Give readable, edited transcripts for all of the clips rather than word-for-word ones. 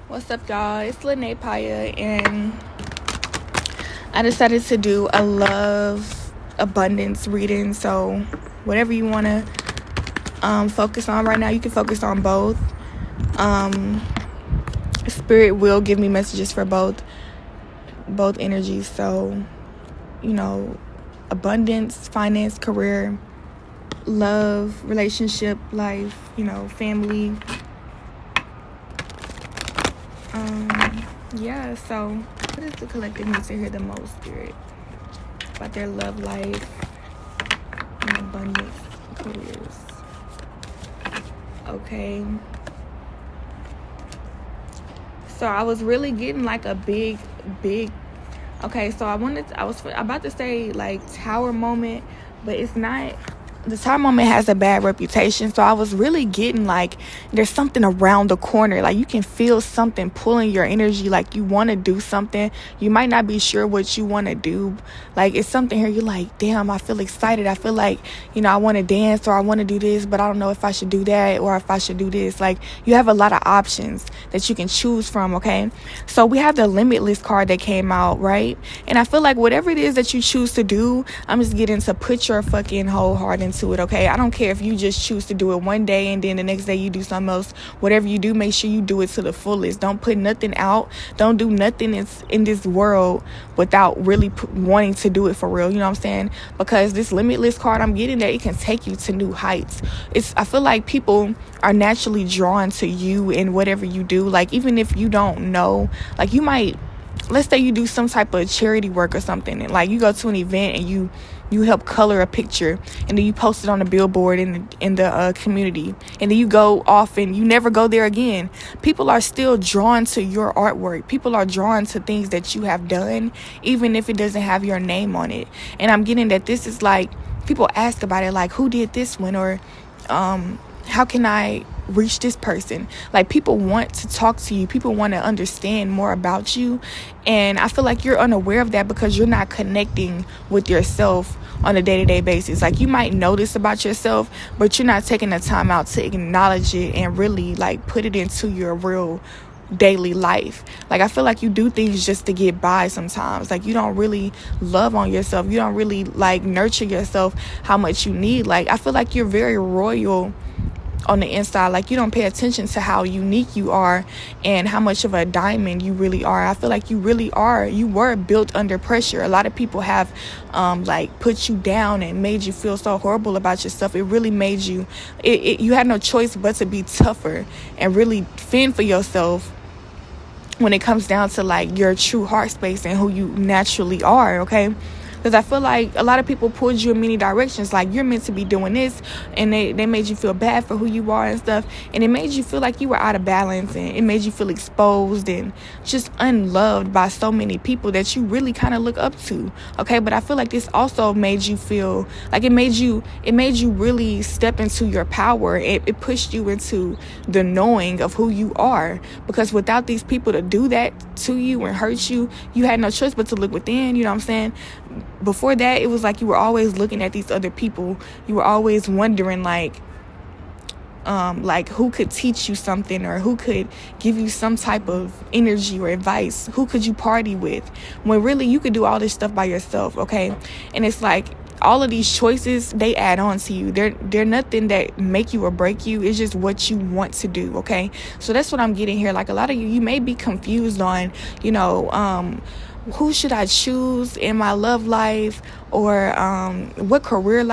What's up, y'all? It's Lene Paya, and I decided to do a love abundance reading. So, whatever you want to focus on right now, you can focus on both. Spirit will give me messages for both energies. So, abundance, finance, career, love, relationship, life, family. So what does the collective need to hear the most, Spirit? About their love life and abundance careers. Okay. So I was really getting like a big okay, so I was about to say like tower moment, but it's not. The tower moment has a bad reputation, so I was really getting like there's something around the corner. Like you can feel something pulling your energy, like you want to do something. You might not be sure what you want to do. Like it's something here you're like, damn, I feel excited. I feel like, I want to dance, or I want to do this, but I don't know if I should do that or if I should do this. Like you have a lot of options that you can choose from, okay? So we have the Limitless card that came out, right? And I feel like whatever it is that you choose to do, I'm just getting to put your fucking whole heart into it, okay? I don't care if you just choose to do it one day and then the next day you do something else. Whatever you do, make sure you do it to the fullest. Don't put nothing out. Don't do nothing in this world without really wanting to do it for real. You know what I'm saying? Because this Limitless card I'm getting, that it can take you to new heights. I feel like people are naturally drawn to you in whatever you do. Like even if you don't know, like you might, let's say you do some type of charity work or something, and like you go to an event and you help color a picture, and then you post it on a billboard in the community, and then you go off and you never go there again. People are still drawn to your artwork. People are drawn to things that you have done, even if it doesn't have your name on it. And I'm getting that this is like, people ask about it, like who did this one, or how can I reach this person? Like people want to talk to you. People want to understand more about you. And I feel like you're unaware of that because you're not connecting with yourself on a day-to-day basis. Like you might know this about yourself, but you're not taking the time out to acknowledge it and really like put it into your real daily life. Like I feel like you do things just to get by sometimes. Like you don't really love on yourself. You don't really like nurture yourself how much you need. Like I feel like you're very royal on the inside. Like you don't pay attention to how unique you are and how much of a diamond you really are. I feel like you really are. You were built under pressure. A lot of people have like put you down and made you feel so horrible about yourself. It really made you, you had no choice but to be tougher and really fend for yourself when it comes down to like your true heart space and who you naturally are, okay? Because I feel like a lot of people pulled you in many directions. Like you're meant to be doing this, and they made you feel bad for who you are and stuff. And it made you feel like you were out of balance, and it made you feel exposed and just unloved by so many people that you really kind of look up to. Okay, but I feel like this also made you feel like it made you really step into your power. It pushed you into the knowing of who you are. Because without these people to do that to you and hurt you, you had no choice but to look within. You know what I'm saying? Before that, it was like you were always looking at these other people. You were always wondering like who could teach you something, or who could give you some type of energy or advice. Who could you party with? When really you could do all this stuff by yourself, okay? And it's like all of these choices, they add on to you. They're nothing that make you or break you. It's just what you want to do, okay? So that's what I'm getting here. Like a lot of you may be confused on, who should I choose in my love life, or what career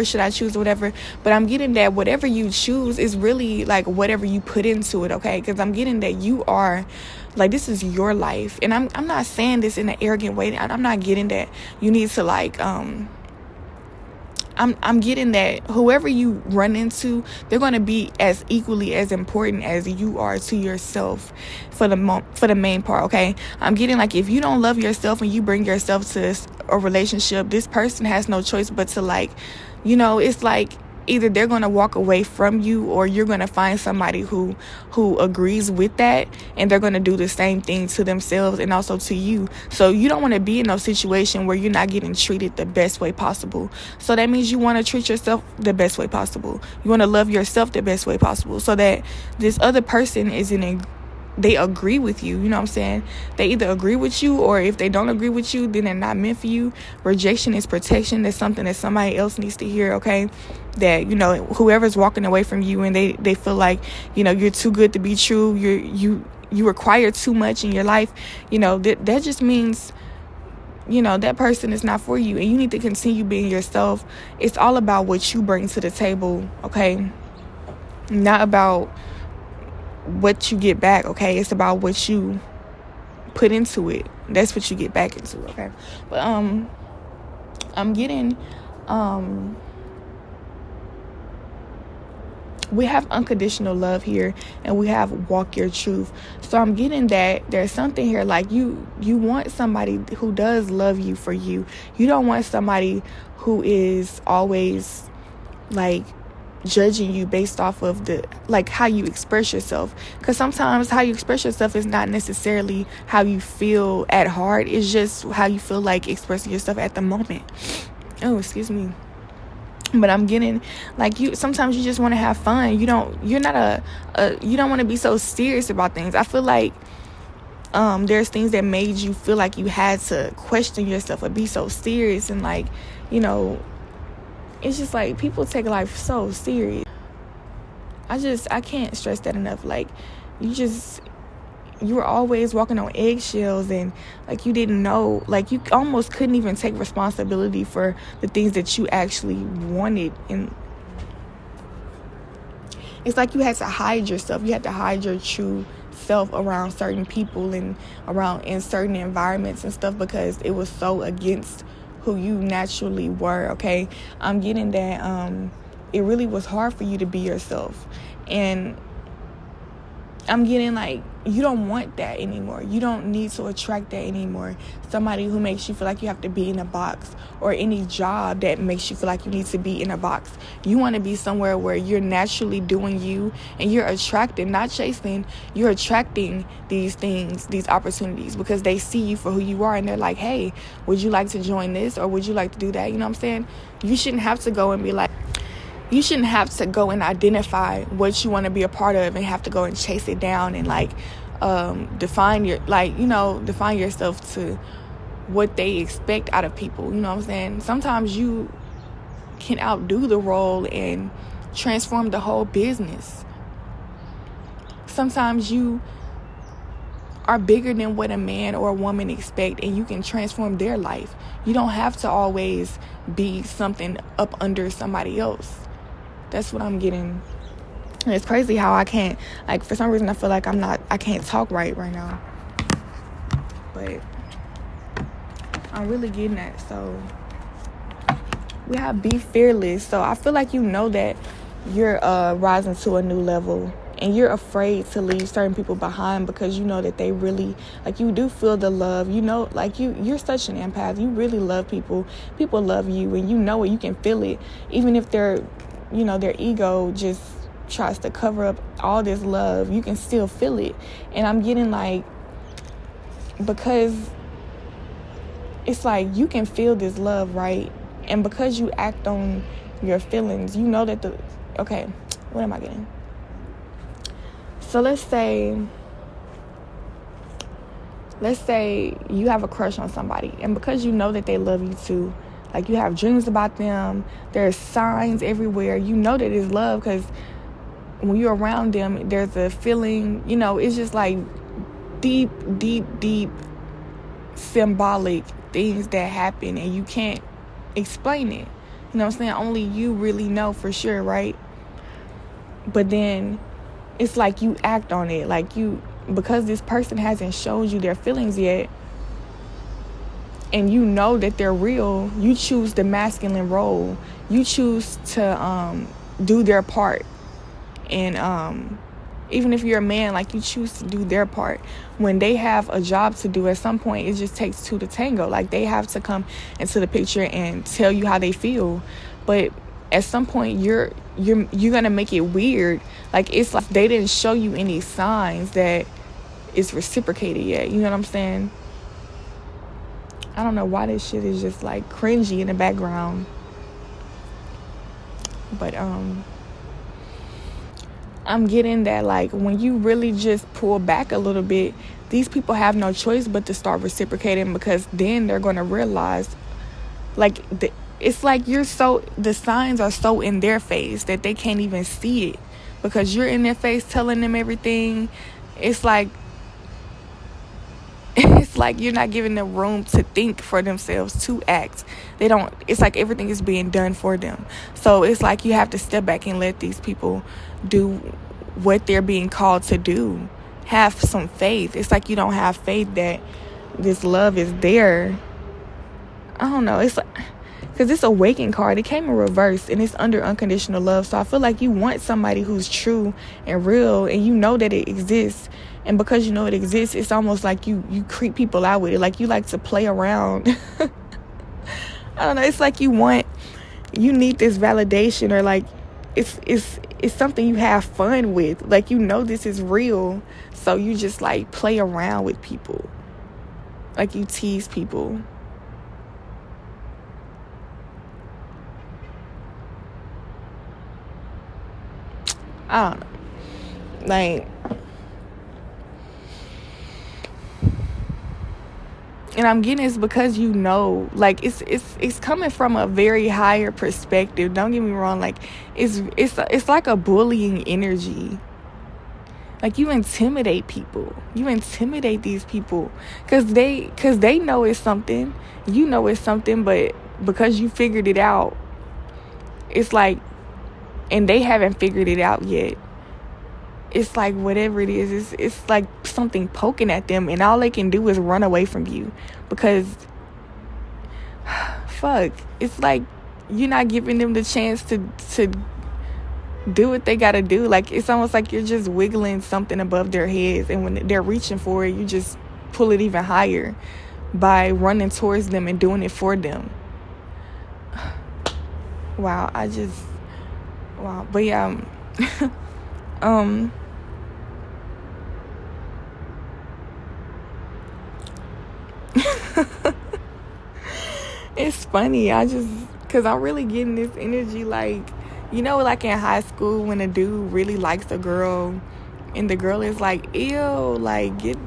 should I choose, or whatever. But I'm getting that whatever you choose is really like whatever you put into it, okay? Because I'm getting that you are like, this is your life. And I'm not saying this in an arrogant way. I'm not getting that you need to like I'm getting that whoever you run into, they're going to be as equally as important as you are to yourself for the main part, okay? I'm getting like, if you don't love yourself and you bring yourself to a relationship, this person has no choice but to like, it's like either they're going to walk away from you, or you're going to find somebody who agrees with that, and they're going to do the same thing to themselves and also to you. So you don't want to be in no situation where you're not getting treated the best way possible. So that means you want to treat yourself the best way possible. You want to love yourself the best way possible, so that this other person is they agree with you. You know what I'm saying? They either agree with you, or if they don't agree with you, then they're not meant for you. Rejection is protection. That's something that somebody else needs to hear, okay? That, you know, whoever's walking away from you and they feel like, you know, you're too good to be true, you require too much in your life, you know, that just means, you know, that person is not for you, and you need to continue being yourself. It's all about what you bring to the table, okay? Not about what you get back, okay? It's about what you put into it. That's what you get back into, okay? But I'm getting we have unconditional love here, and we have walk your truth. So I'm getting that there's something here, like you want somebody who does love you for you. You don't want somebody who is always like judging you based off of the, like, how you express yourself, because sometimes how you express yourself is not necessarily how you feel at heart. It's just how you feel like expressing yourself at the moment. Oh, excuse me. But I'm getting like, you sometimes you just want to have fun. You don't want to be so serious about things. I feel like there's things that made you feel like you had to question yourself or be so serious, and like, you know, it's just like people take life so serious. I can't stress that enough. Like, you were always walking on eggshells, and like you didn't know, like you almost couldn't even take responsibility for the things that you actually wanted. And it's like you had to hide yourself. You had to hide your true self around certain people and around in certain environments and stuff, because it was so against who you naturally were, okay? I'm getting that it really was hard for you to be yourself. And I'm getting like, you don't want that anymore. You don't need to attract that anymore. Somebody who makes you feel like you have to be in a box, or any job that makes you feel like you need to be in a box. You want to be somewhere where you're naturally doing you, and you're attracting, not chasing. You're attracting these things, these opportunities, because they see you for who you are, and they're like, hey, would you like to join this, or would you like to do that? You know what I'm saying? You shouldn't have to go and be like, you shouldn't have to go and identify what you want to be a part of and have to go and chase it down and like define yourself to what they expect out of people. You know what I'm saying? Sometimes you can outdo the role and transform the whole business. Sometimes you are bigger than what a man or a woman expect, and you can transform their life. You don't have to always be something up under somebody else. That's what I'm getting. And it's crazy how I can't, like, for some reason I feel like I can't talk right now. But I'm really getting that. So we have be fearless. So I feel like you know that you're rising to a new level, and you're afraid to leave certain people behind, because you know that they really, like, you do feel the love. You know, like, you're such an empath. You really love people. People love you, and you know it. You can feel it. Even if their ego just tries to cover up all this love, you can still feel it. And I'm getting like, because it's like you can feel this love, right? And because you act on your feelings, you know that okay, what am I getting? So let's say you have a crush on somebody, and because you know that they love you too, like you have dreams about them, there's signs everywhere, you know that it's love, because when you're around them, there's a feeling, you know, it's just like deep symbolic things that happen, and you can't explain it. You know what I'm saying? Only you really know for sure, right? But then it's like you act on it, like because this person hasn't shown you their feelings yet, and you know that they're real, you choose the masculine role. You choose to do their part. And even if you're a man, like, you choose to do their part. When they have a job to do, at some point it just takes two to tango. Like, they have to come into the picture and tell you how they feel. But at some point you're gonna make it weird. Like, it's like they didn't show you any signs that it's reciprocated yet. You know what I'm saying? I don't know why this shit is just like cringy in the background. But I'm getting that, like, when you really just pull back a little bit, these people have no choice but to start reciprocating, because then they're going to realize, like, it's like the signs are so in their face that they can't even see it, because you're in their face telling them everything. It's like you're not giving them room to think for themselves, to act. It's like everything is being done for them. So it's like you have to step back and let these people do what they're being called to do. Have some faith. It's like you don't have faith that this love is there. I don't know. It's like, because this awakened card, it came in reverse, and it's under unconditional love. So I feel like you want somebody who's true and real, and you know that it exists. And because you know it exists, it's almost like you creep people out with it. Like, you like to play around. I don't know. It's like you need this validation, or like it's something you have fun with. Like, you know this is real, so you just like play around with people. Like, you tease people. I don't know. Like, and I'm getting it's because you know, like, it's coming from a very higher perspective. Don't get me wrong. Like, it's like a bullying energy. Like, you intimidate people. You intimidate these people because they know it's something. You know it's something, but because you figured it out, it's like, and they haven't figured it out yet. It's like whatever it is, it's like something poking at them, and all they can do is run away from you because, fuck, it's like you're not giving them the chance to do what they gotta do. Like, it's almost like you're just wiggling something above their heads, and when they're reaching for it, you just pull it even higher by running towards them and doing it for them. Wow, but yeah, it's funny. Because I'm really getting this energy, like, you know, like in high school when a dude really likes a girl and the girl is like, ew, like, get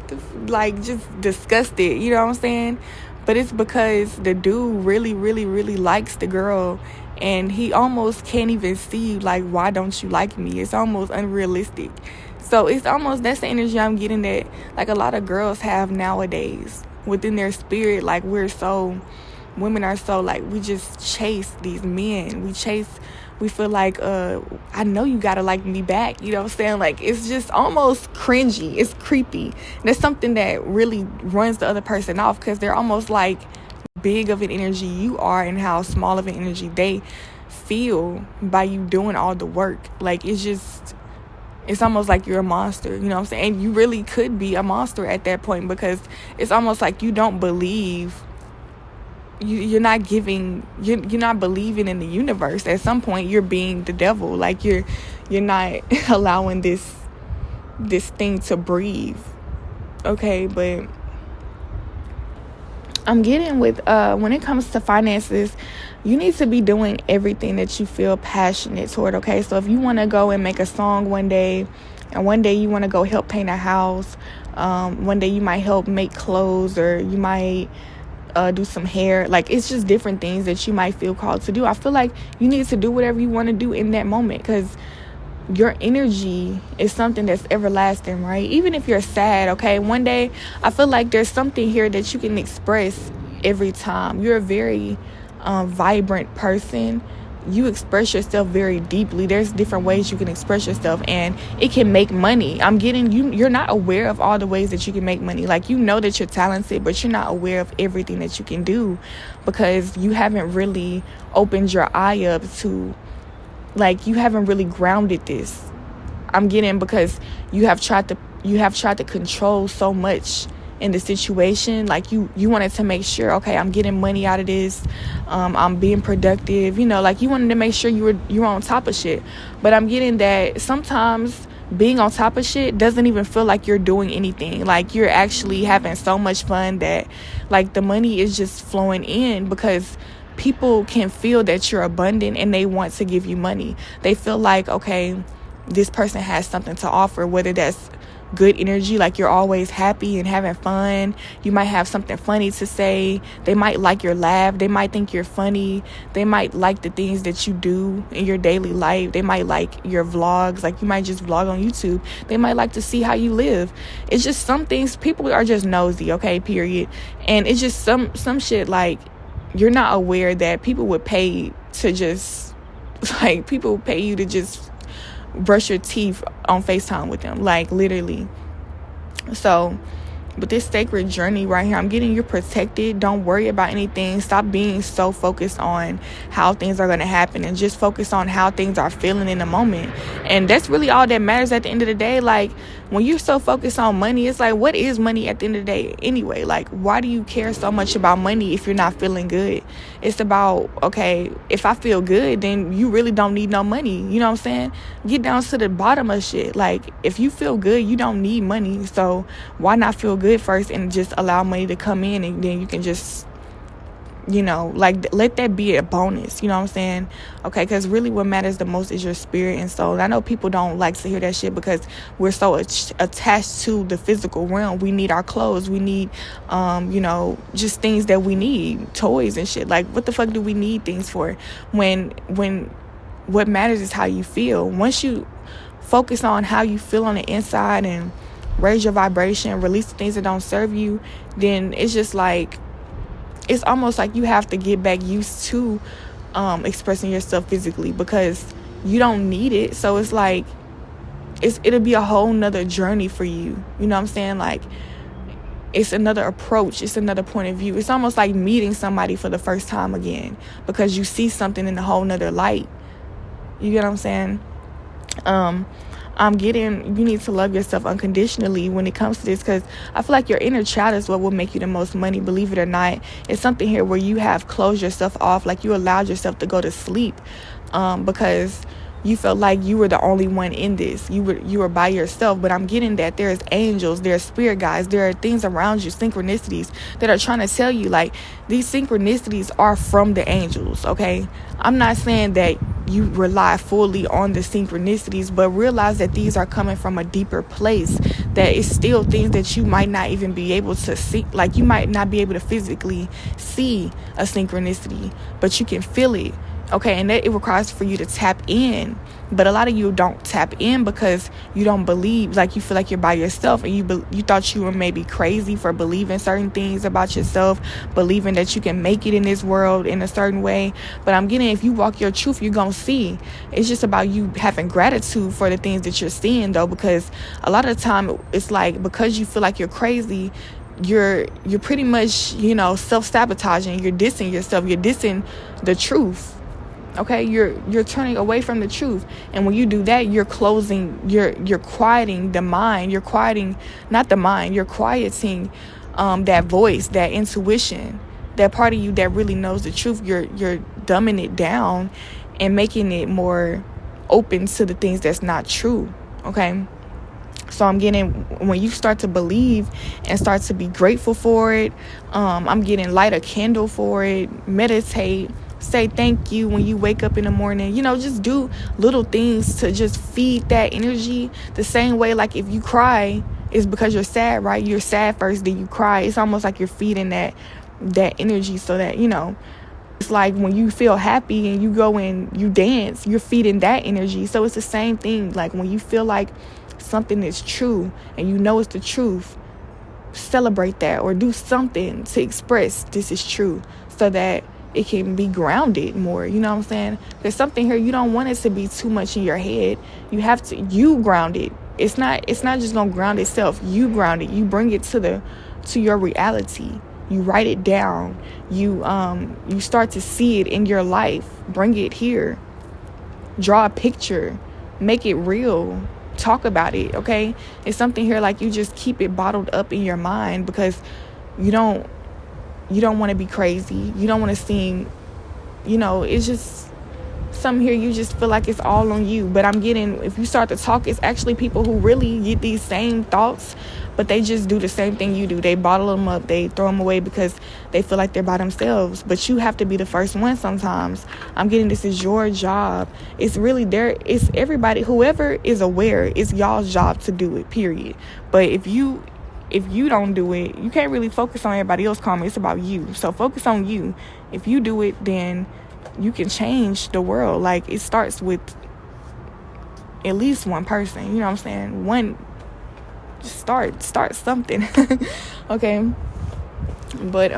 the, like, just disgusted, you know what I'm saying? But it's because the dude really, really, really likes the girl, and he almost can't even see, like, why don't you like me? It's almost unrealistic. So it's almost, that's the energy I'm getting, that, like, a lot of girls have nowadays within their spirit. Like, women are so, like, we just chase these men. We feel like, I know you gotta like me back. You know what I'm saying? Like, it's just almost cringy. It's creepy. And that's something that really runs the other person off, because they're almost like big of an energy you are, and how small of an energy they feel by you doing all the work. Like, it's almost like you're a monster, you know what I'm saying? And you really could be a monster at that point, because it's almost like you don't believe, you're not believing in the universe. At some point, you're being the devil. Like, you're not allowing this thing to breathe. Okay, but I'm getting with, when it comes to finances, you need to be doing everything that you feel passionate toward, okay? So if you want to go and make a song one day, and one day you want to go help paint a house, one day you might help make clothes, or you might do some hair. Like, it's just different things that you might feel called to do. I feel like you need to do whatever you want to do in that moment, because your energy is something that's everlasting, right? Even if you're sad, okay, one day, I feel like there's something here that you can express every time. You're a very vibrant person. You express yourself very deeply. There's different ways you can express yourself, and it can make money. I'm getting you're not aware of all the ways that you can make money. Like, you know that you're talented, but you're not aware of everything that you can do, because you haven't really opened your eye up to, like, you haven't really grounded this. I'm getting, because you have tried to control so much in the situation. Like, you wanted to make sure, okay, I'm getting money out of this, I'm being productive, you know, like, you wanted to make sure you were on top of shit. But I'm getting that sometimes being on top of shit doesn't even feel like you're doing anything. Like, you're actually having so much fun that, like, the money is just flowing in, because people can feel that you're abundant and they want to give you money. They feel like, okay, this person has something to offer, whether that's good energy, like you're always happy and having fun. You might have something funny to say. They might like your laugh. They might think you're funny. They might like the things that you do in your daily life. They might like your vlogs. Like, you might just vlog on YouTube. They might like to see how you live. It's just some things, people are just nosy, okay, period. And it's just some shit, like, you're not aware that people would pay to just, like, people pay you to just brush your teeth on FaceTime with them, like, literally. So with this sacred journey right here, I'm getting you protected. Don't worry about anything. Stop being so focused on how things are going to happen, and just focus on how things are feeling in the moment. And that's really all that matters at the end of the day. Like, when you're so focused on money, it's like, what is money at the end of the day anyway? Like, why do you care so much about money if you're not feeling good? It's about, okay, if I feel good, then you really don't need no money. You know what I'm saying? Get down to the bottom of shit. Like, if you feel good, you don't need money. So why not feel good first and just allow money to come in, and then you can just, you know, like, let that be a bonus. You know what I'm saying? Okay, because really what matters the most is your spirit and soul. And I know people don't like to hear that shit because we're so attached to the physical realm. We need our clothes. We need, you know, just things that we need, toys and shit. Like, what the fuck do we need things for when what matters is how you feel? Once you focus on how you feel on the inside and raise your vibration, release the things that don't serve you, then it's just like, it's almost like you have to get back used to expressing yourself physically, because you don't need it. So it's like, it'll be a whole nother journey for you. You know what I'm saying? Like, it's another approach. It's another point of view. It's almost like meeting somebody for the first time again, because you see something in a whole nother light. You get what I'm saying? You need to love yourself unconditionally when it comes to this, because I feel like your inner child is what will make you the most money, believe it or not. It's something here where you have closed yourself off, like you allowed yourself to go to sleep, because you felt like you were the only one in this. You were by yourself. But I'm getting that there's angels, there's spirit guides, there are things around you, synchronicities, that are trying to tell you, like, these synchronicities are from the angels, okay? I'm not saying that you rely fully on the synchronicities, but realize that these are coming from a deeper place, that it's still things that you might not even be able to see. Like, you might not be able to physically see a synchronicity, but you can feel it. Okay, and that it requires for you to tap in. But a lot of you don't tap in because you don't believe, like, you feel like you're by yourself, and you thought you were maybe crazy for believing certain things about yourself, believing that you can make it in this world in a certain way. But I'm getting, if you walk your truth, you're gonna see. It's just about you having gratitude for the things that you're seeing, though, because a lot of the time it's like, because you feel like you're crazy, you're pretty much, you know, self-sabotaging. You're dissing yourself. You're dissing the truth. Okay, you're turning away from the truth, and when you do that, you're quieting the mind. You're quieting, not the mind, you're quieting that voice, that intuition, that part of you that really knows the truth. You're dumbing it down and making it more open to the things that's not true. Okay, so I'm getting, when you start to believe and start to be grateful for it, I'm getting, light a candle for it, meditate, say thank you when you wake up in the morning. You know, just do little things to just feed that energy. The same way, like, if you cry, it's because you're sad, right? You're sad first, then you cry. It's almost like you're feeding that energy, so that, you know, it's like when you feel happy and you go and you dance, you're feeding that energy. So it's the same thing. Like, when you feel like something is true and you know it's the truth, celebrate that, or do something to express this is true, so that it can be grounded more. You know what I'm saying? There's something here, you don't want it to be too much in your head. You have to, you ground it. It's not just gonna ground itself. You ground it. You bring it to your reality. You write it down. You start to see it in your life. Bring it here. Draw a picture. Make it real. Talk about it. Okay? It's something here, like, you just keep it bottled up in your mind because you don't want to be crazy. You don't want to seem, you know, it's just some here you just feel like it's all on you, but I'm getting, if you start to talk, it's actually people who really get these same thoughts, but they just do the same thing you do. They bottle them up, they throw them away because they feel like they're by themselves, but you have to be the first one sometimes. I'm getting, this is your job. It's really there, it's everybody, whoever is aware, it's y'all's job to do it, period. But if you don't do it, you can't really focus on everybody else karma. It's about you. So focus on you. If you do it, then you can change the world. Like, it starts with at least one person. You know what I'm saying? One, just start something. Okay. But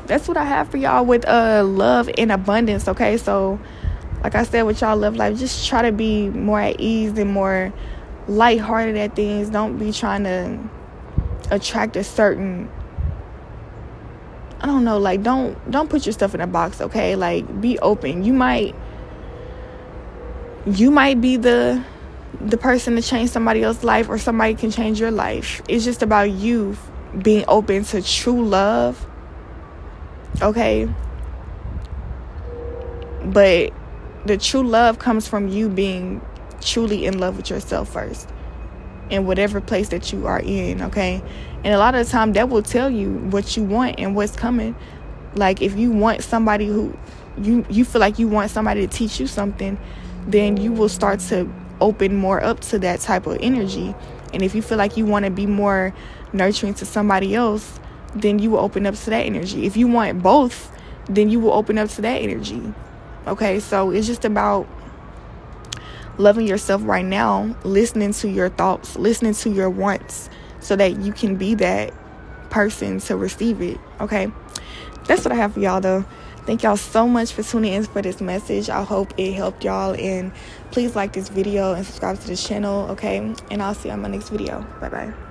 that's what I have for y'all with love and abundance. Okay, so like I said, with y'all love life, just try to be more at ease and more lighthearted at things. Don't be trying to attract a certain, I don't know, like, don't put yourself in a box. Okay, like, be open. You might be the person to change somebody else's life, or somebody can change your life. It's just about you being open to true love. Okay, but the true love comes from you being truly in love with yourself first, in whatever place that you are in. Okay, and a lot of the time that will tell you what you want and what's coming. Like, if you want somebody who you feel like you want somebody to teach you something, then you will start to open more up to that type of energy. And if you feel like you want to be more nurturing to somebody else, then you will open up to that energy. If you want both, then you will open up to that energy. Okay, so it's just about loving yourself right now, listening to your thoughts, listening to your wants, so that you can be that person to receive it. Okay, that's what I have for y'all, though. Thank y'all so much for tuning in for this message. I hope it helped y'all, and please like this video and subscribe to this channel. Okay, and I'll see you on my next video. Bye bye.